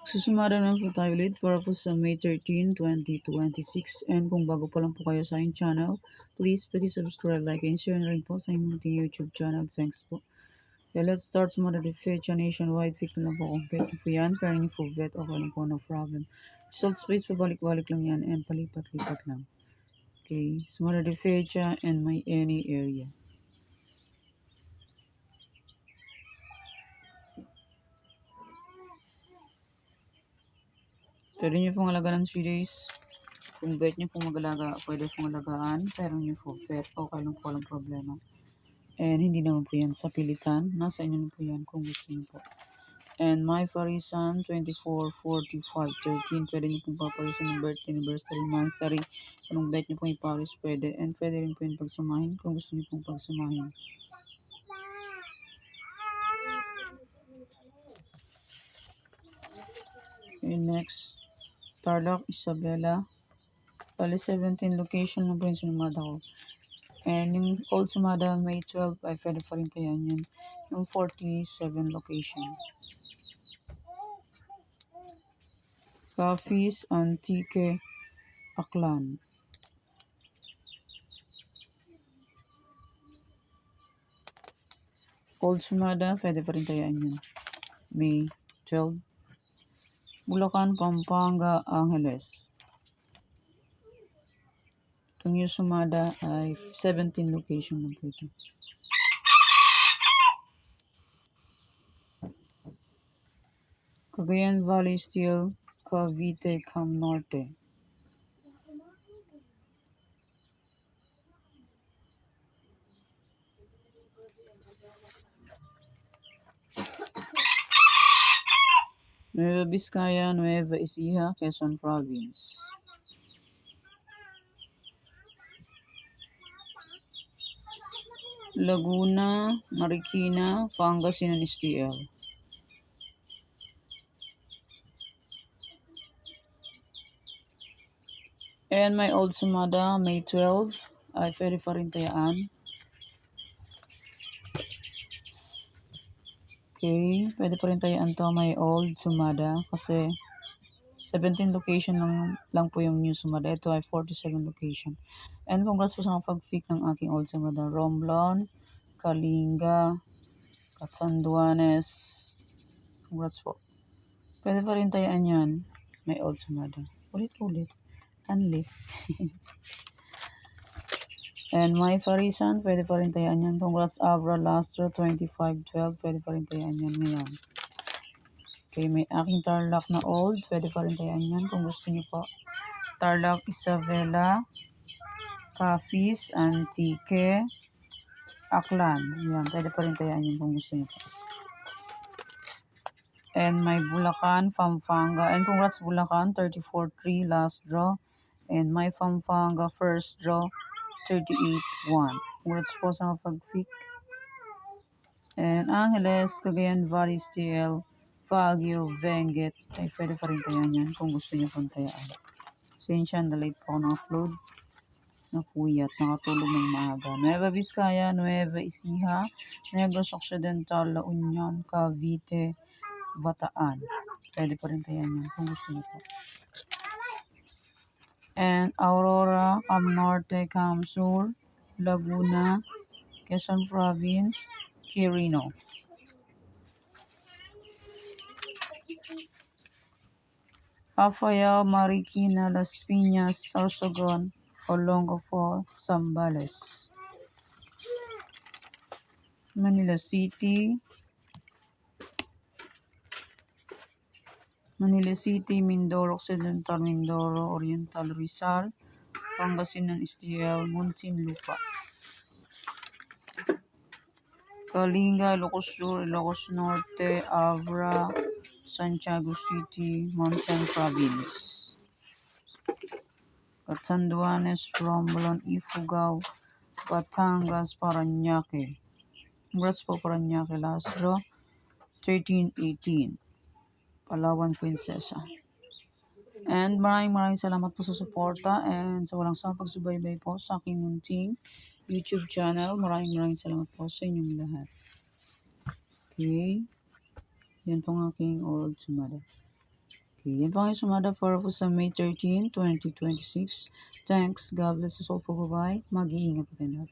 Susumada na po tayo ulit para po sa May 13, 2026. And kung bago pa lang po kayo sa aking channel, please subscribe, like, and share na rin po sa inyong YouTube channel. Thanks po. Okay, let's start sa mga feature nationwide. Pick na lang po kung bet po yan. Pero hindi po bet, okay lang po, no problem. Results please, pabalik-balik lang yan and palipat-lipat lang. Okay, so mga feature and may any area. Pwede nyo pong alagaan ng 3 days. Kung bet nyo pong mag-alaga, pwede pong alagaan. Pero nyo po bet, okay lang po, walang problema. And hindi naman po yan sa pilitan. Nasa inyo na po yan kung gusto nyo po. And my parisan, 24, 45, 13. Pwede nyo pong paparisan ng birthday, anniversary, monthsary. Kung bet nyo pong iparis, pwede. And pwede rin po yung pagsamahin kung gusto nyo pong pagsamahin. Okay, next. Tarlac, Isabela. Bali 17 location na po yung sumada ko. And yung old sumada, May 12, ay pwede pa rin tayan yan. Yung 47 location. Cafes, Antique, Aklan. Old sumada, pwede pa rin tayan yan. May 12. Bulacan, Pampanga, Angeles. Itong yung sumada ay 17 location na po ito. Cagayan Valley Steel, Cavite, Cam Norte. Nueva Vizcaya, Nueva Ecija, Quezon Province. Laguna, Marikina, Pangasinan STL. And my old sumada, May 12, ay pwede pa rin tayaan. Okay, pwede pa rin tayaan to may old sumada kasi 17 location lang po yung new sumada. Ito ay 47 location. And congrats po sa pag-pick ng aking old sumada. Romblon, Kalinga, Catanduanes. Congrats po. Pwede pa rin tayaan yan. May old sumada. Ulit-ulit. Unli. And my Farisan, pwede pa rin tayaan yan. Congrats Abra Lastro 2512. Pwede pa rin tayaan yan ngayon. Okay, may aking Tarlac na old. Pwede pa rin tayaan yan kung gusto niyo po. Tarlac Isabela, Cafes, Antique, Aklan. Yan, pwede pa rin tayaan yan kung gusto niyo po. And my Bulacan, Pampanga. And congrats Bulacan, 34-3 last draw. And my Pampanga first draw, 38-1. Congrats po sa pag-pick. And Angeles, Cagayan Valley Steel, Baguio, Benguet. Ay, pwede pa rin tayan yan kung gusto niyo pong tayaan. Sensya, na-late po ako na-upload. Napuyat, nakatulog ng maaga. Nueva Vizcaya, Nueva Ecija, Negros Occidental, La Union, Cavite, Bataan. Pwede pa rin tayan yan kung gusto niyo po. And Aurora, Cam Norte, Cam Sur, Laguna, Quezon Province, Quirino. Apayao, Marikina, Las Piñas, Sorsogon, Olongapo, Zambales. Manila City, Mindoro Occidental, Mindoro Oriental, Rizal, Pangasinan STL, Muntinlupa. Kalinga, Ilocos Sur, Ilocos Norte, Abra, Santiago City, Mountain Province. Catanduanes, Romblon, Ifugao, Batangas, Parañaque. Congrats po Parañaque last draw, 13-18. Palawan Prinsesa. And maraming salamat po sa suporta and sa walang sawang pagsubaybay po sa aking munting YouTube channel. Maraming salamat po sa inyong lahat. Okay. Yan po ang aking old sumada. Okay, yan po ang sumada para po sa May 13, 2026. Thanks. God bless us all po. Bye-bye. Mag-iingat po tayo.